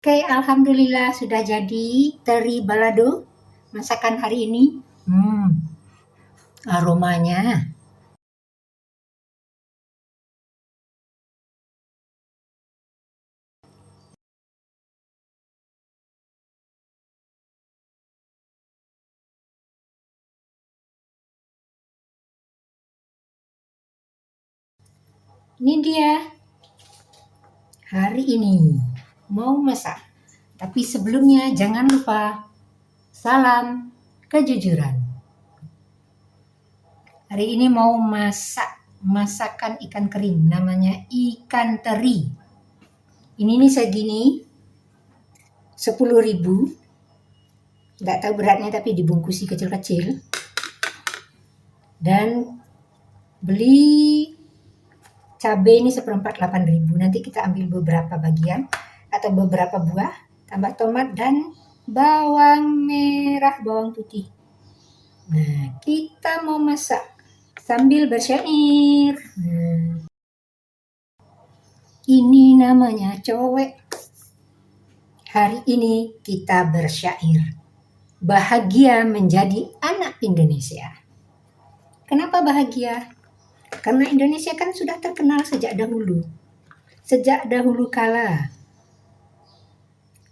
Oke, alhamdulillah sudah jadi teri balado masakan hari ini. Hmm, aromanya. Ini dia hari ini mau masak. Tapi sebelumnya jangan lupa salam kejujuran. Hari ini mau masak masakan ikan kering namanya ikan teri. Ini nih segini 10.000. Nggak tahu beratnya tapi dibungkusi kecil-kecil. Dan beli cabai ini seperempat 8.000. Nanti kita ambil beberapa bagian atau beberapa buah, tambah tomat dan bawang merah, bawang putih. Nah, kita mau masak sambil bersyair. Ini namanya cowek. Hari ini kita bersyair. Bahagia menjadi anak Indonesia. Kenapa bahagia? Karena Indonesia kan sudah terkenal sejak dahulu. Sejak dahulu kala.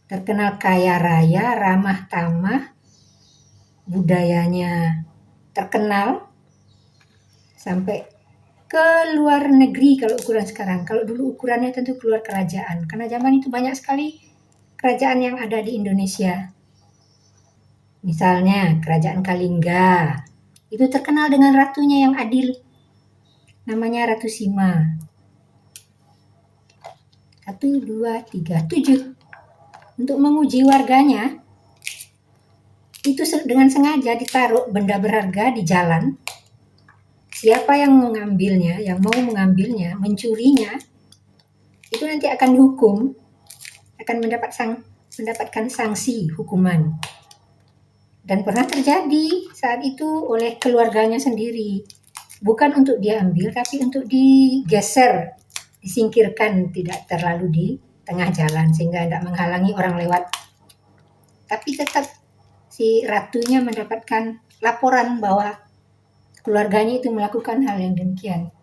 Terkenal kaya raya, ramah tamah, budayanya terkenal, sampai ke luar negeri kalau ukuran sekarang. Kalau dulu ukurannya tentu keluar kerajaan. Karena zaman itu banyak sekali kerajaan yang ada di Indonesia. Misalnya kerajaan Kalingga. Itu terkenal dengan ratunya yang adil. Namanya Ratu Sima. 1, 2, 3, 7. Untuk menguji warganya, itu dengan sengaja ditaruh benda berharga di jalan. Siapa yang mengambilnya, yang mau mengambilnya, mencurinya, itu nanti akan dihukum, akan mendapatkan sanksi hukuman. Dan pernah terjadi saat itu oleh keluarganya sendiri. Bukan untuk dia ambil, tapi untuk digeser, disingkirkan, tidak terlalu di tengah jalan, sehingga tidak menghalangi orang lewat. Tapi tetap si ratunya mendapatkan laporan bahwa keluarganya itu melakukan hal yang demikian.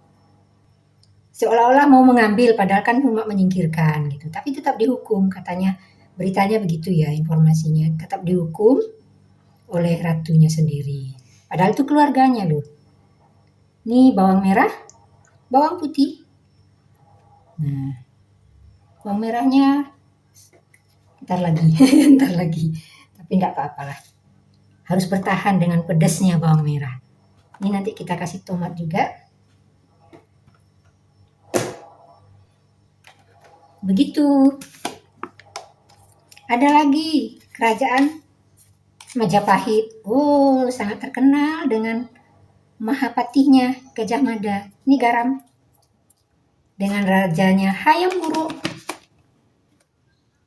Seolah-olah mau mengambil, padahal kan cuma menyingkirkan gitu. Tapi tetap dihukum, katanya beritanya begitu ya informasinya. Tetap dihukum oleh ratunya sendiri. Padahal itu keluarganya loh. Ini bawang merah, bawang putih. Nah, bawang merahnya ntar lagi, ntar lagi. Tapi nggak apa-apalah. Harus bertahan dengan pedasnya bawang merah. Ini nanti kita kasih tomat juga. Begitu. Ada lagi kerajaan Majapahit. Oh, sangat terkenal dengan Mahapatihnya Gajah Mada. Ini garam. Dengan rajanya Hayam Wuruk.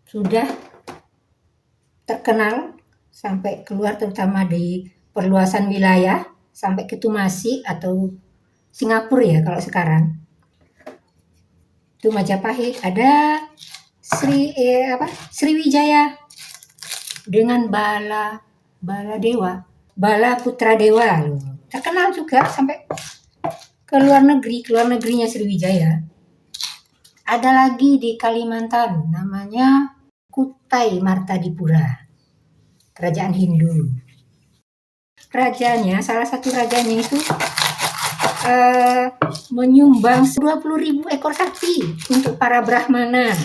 Sudah terkenal sampai keluar, terutama di perluasan wilayah sampai ke Tumasi atau Singapura ya kalau sekarang. Itu Majapahit. Ada Sriwijaya dengan Bala Dewa, Bala Putra Dewa loh. Terkenal juga sampai ke luar negerinya Sriwijaya. Ada lagi di Kalimantan namanya Kutai Martadipura. Kerajaan Hindu. Salah satu rajanya itu menyumbang 20.000 ekor sapi untuk para Brahmana.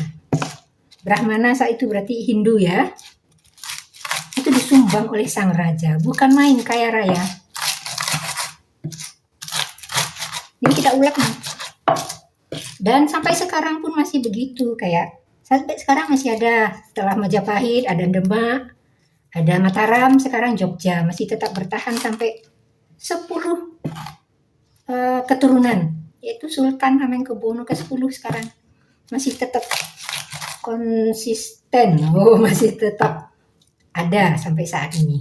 Brahmana saat itu berarti Hindu ya. Itu disumbang oleh sang raja. Bukan main kaya raya. Ini kita ulang. Dan sampai sekarang pun masih begitu. Kayak sampai sekarang masih ada. Setelah Majapahit ada Demak, ada Mataram, sekarang Jogja. Masih tetap bertahan sampai 10 keturunan. Yaitu Sultan Hamengkubuwono ke-10 sekarang. Masih tetap konsisten. Oh, masih tetap ada sampai saat ini.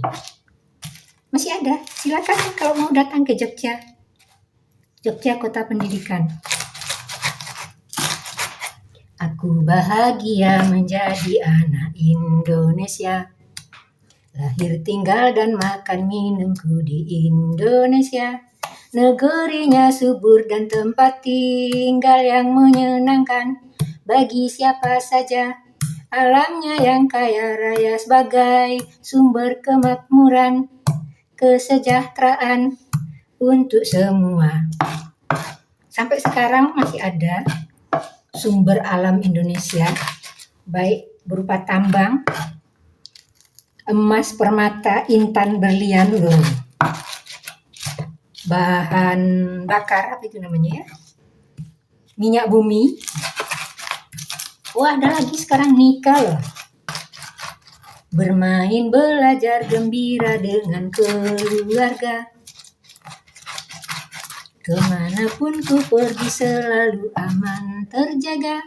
Masih ada. Silakan kalau mau datang ke Jogja. Jogja Kota Pendidikan. Aku bahagia menjadi anak Indonesia. Lahir, tinggal, dan makan minumku di Indonesia. Negerinya subur dan tempat tinggal yang menyenangkan bagi siapa saja. Alamnya yang kaya raya sebagai sumber kemakmuran, kesejahteraan untuk semua. Sampai sekarang masih ada sumber alam Indonesia, baik berupa tambang, emas, permata, intan, berlian, loh. Bahan bakar, apa itu namanya ya? Minyak bumi. Wah, ada lagi sekarang nikel loh. Bermain, belajar, gembira dengan keluarga. Kemanapun ku pergi selalu aman terjaga.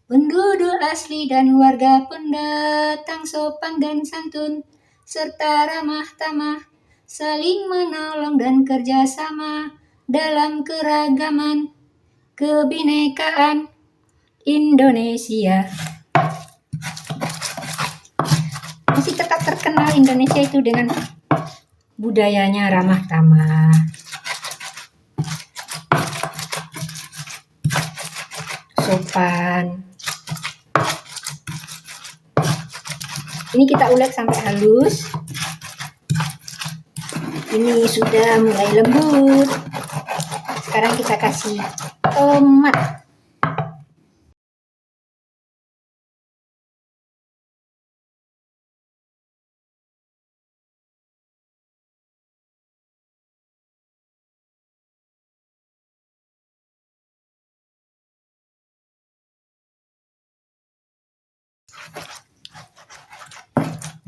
Penduduk asli dan warga pendatang sopan dan santun, serta ramah tamah, saling menolong dan kerjasama dalam keragaman kebinekaan Indonesia. Masih tetap terkenal Indonesia itu dengan budayanya ramah tamah, sopan. Ini kita ulek sampai halus. Ini sudah mulai lembut. Sekarang kita kasih tomat.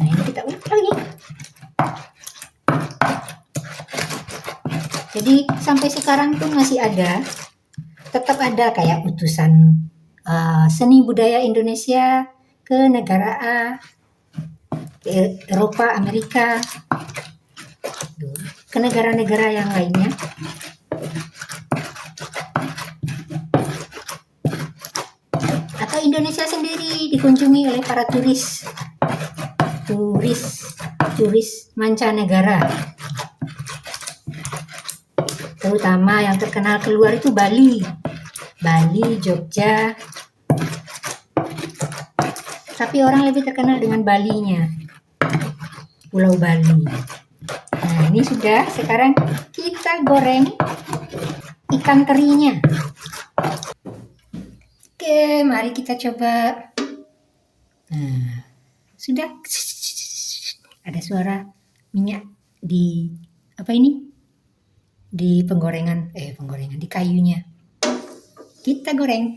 Nah, ini kita ulek lagi. Jadi sampai sekarang pun masih ada, tetap ada kayak utusan seni budaya Indonesia ke negara A, ke Eropa, Amerika, ke negara-negara yang lainnya. Atau Indonesia sendiri dikunjungi oleh para turis mancanegara. Terutama yang terkenal keluar itu Bali, Jogja. Tapi orang lebih terkenal dengan Balinya, Pulau Bali. Nah, ini sudah. Sekarang kita goreng ikan terinya. Oke, mari kita coba. Nah, sudah. Ada suara minyak di di penggorengan, di kayunya. Kita goreng.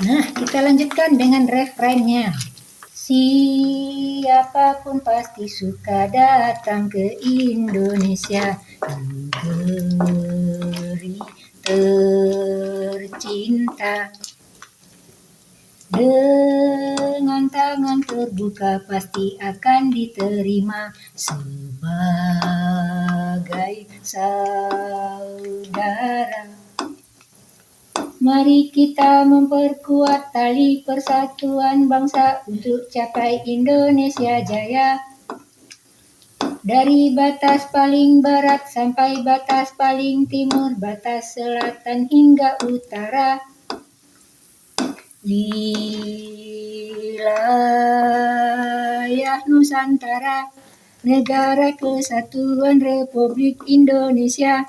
Nah, kita lanjutkan dengan refrainnya. Siapapun pasti suka datang ke Indonesia, negeri tercinta. Dengan tangan terbuka pasti akan diterima sebagai saudara. Mari kita memperkuat tali persatuan bangsa untuk capai Indonesia Jaya. Dari batas paling barat sampai batas paling timur, batas selatan hingga utara. Wilayah Nusantara, Negara Kesatuan Republik Indonesia.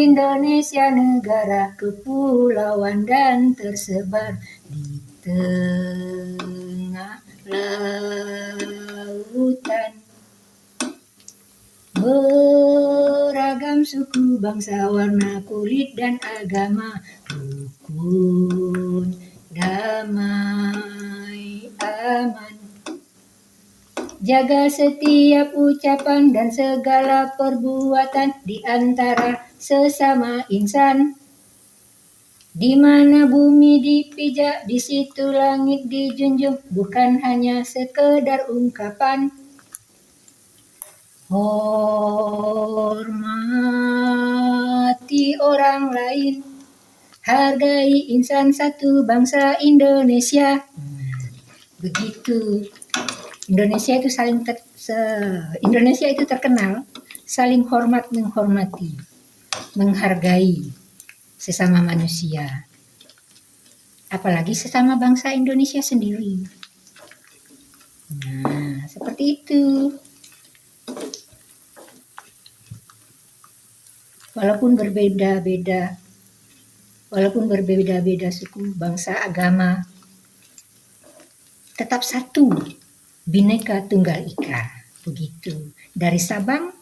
Indonesia negara kepulauan dan tersebar di tengah lautan. Beragam suku, bangsa, warna kulit, dan agama, rukun, damai, aman. Jaga setiap ucapan dan segala perbuatan di antara sesama insan. Di mana bumi dipijak, di situ langit dijunjung, bukan hanya sekedar ungkapan. Hormati orang lain, hargai insan satu bangsa Indonesia. Begitu. Indonesia itu terkenal saling hormat menghormati, menghargai sesama manusia. Apalagi sesama bangsa Indonesia sendiri. Nah, seperti itu. Walaupun berbeda-beda suku, bangsa, agama, tetap satu, Bhinneka Tunggal Ika. Begitu. Dari Sabang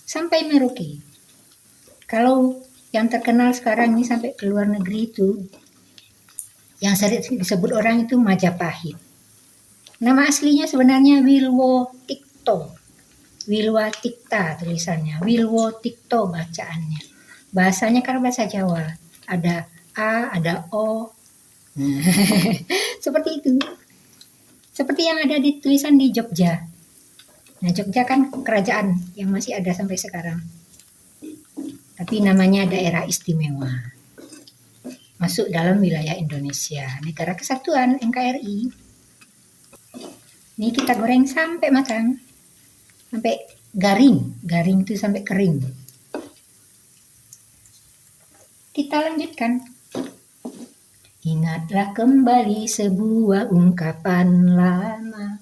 sampai Merauke. Kalau yang terkenal sekarang ini sampai ke luar negeri itu, yang sering disebut orang itu Majapahit. Nama aslinya sebenarnya Wilwotikto. Wilwatikta tulisannya, Wilwotikto bacaannya. Bahasanya kan bahasa Jawa. Ada A, ada O. Seperti itu. Seperti yang ada di tulisan di Jogja. Nah, Jogja kan kerajaan yang masih ada sampai sekarang. Tapi namanya daerah istimewa. Masuk dalam wilayah Indonesia, Negara Kesatuan NKRI. Ini kita goreng sampai matang, sampai garing. Garing itu sampai kering. Kita lanjutkan. Ingatlah kembali sebuah ungkapan lama.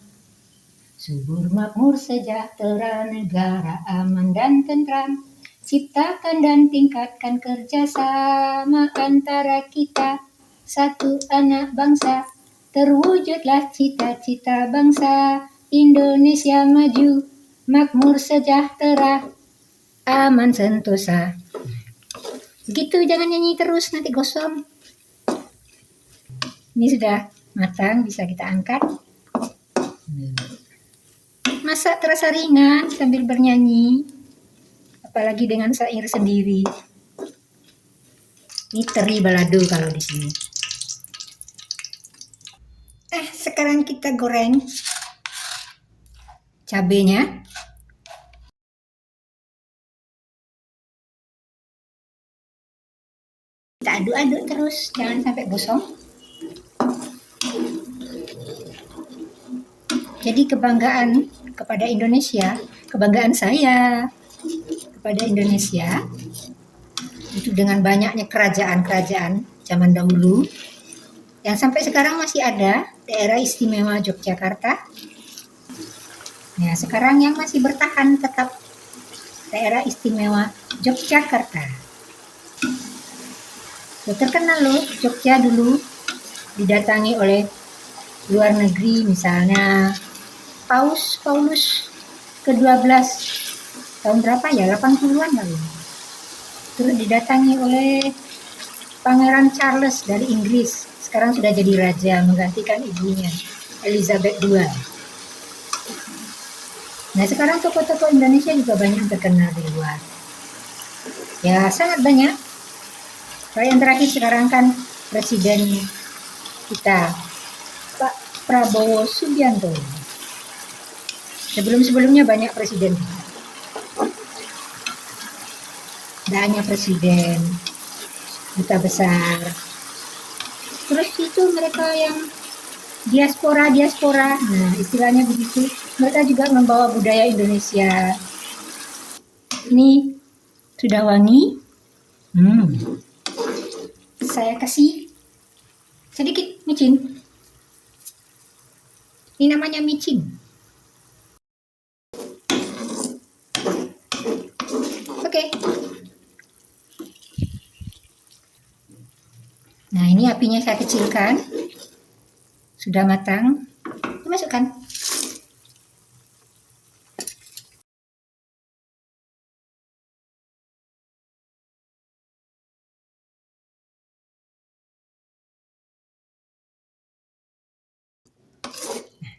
Subur makmur sejahtera, negara aman dan tentram. Ciptakan dan tingkatkan kerjasama antara kita, satu anak bangsa. Terwujudlah cita-cita bangsa Indonesia maju, makmur sejahtera, aman sentosa. Begitu, jangan nyanyi terus nanti gosong. Ini sudah matang, bisa kita angkat. Masak terasa ringan sambil bernyanyi. Apalagi dengan syair sendiri. Ini teri balado kalau di sini. Sekarang kita goreng cabenya. Kita aduk-aduk terus, jangan sampai gosong. Jadi kebanggaan kepada Indonesia, kebanggaan saya kepada Indonesia itu dengan banyaknya kerajaan-kerajaan zaman dahulu yang sampai sekarang masih ada, daerah istimewa Yogyakarta. Nah, sekarang yang masih bertahan tetap daerah istimewa Yogyakarta. Terkenal loh, Jogja dulu didatangi oleh luar negeri, misalnya Paus Paulus ke-12 tahun berapa ya, 80-an lalu. Terus didatangi oleh Pangeran Charles dari Inggris, sekarang sudah jadi raja menggantikan ibunya Elizabeth II. Nah, sekarang tokoh-tokoh Indonesia juga banyak terkenal di luar. Ya, sangat banyak. Kalau yang terakhir sekarang kan presiden kita, Pak Prabowo Subianto. Sebelum-sebelumnya banyak presiden. Tidak hanya presiden, duta besar. Terus itu mereka yang diaspora, nah istilahnya begitu. Mereka juga membawa budaya Indonesia. Ini sudah wangi. Saya kasih sedikit micin. Ini namanya micin. Oke. Nah, ini apinya saya kecilkan. Sudah matang. Dimasukkan.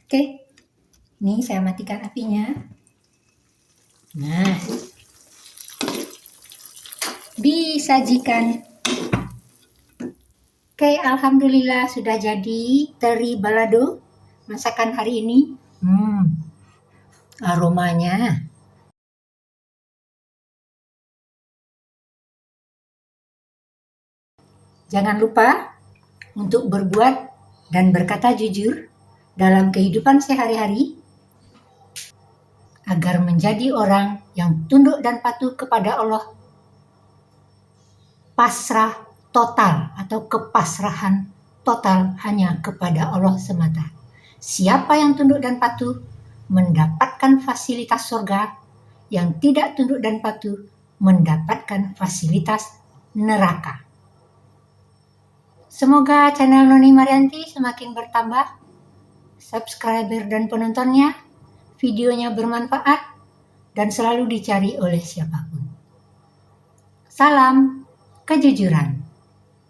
Oke. Ini saya matikan apinya. Nah, disajikan. Oke, alhamdulillah sudah jadi teri balado masakan hari ini. Aromanya Jangan lupa untuk berbuat dan berkata jujur dalam kehidupan sehari-hari agar menjadi orang yang tunduk dan patuh kepada Allah, pasrah total atau kepasrahan total hanya kepada Allah semata. Siapa yang tunduk dan patuh mendapatkan fasilitas surga, yang tidak tunduk dan patuh mendapatkan fasilitas neraka. Semoga channel Noni Marianti semakin bertambah subscriber dan penontonnya, videonya bermanfaat, dan selalu dicari oleh siapapun. Salam kejujuran.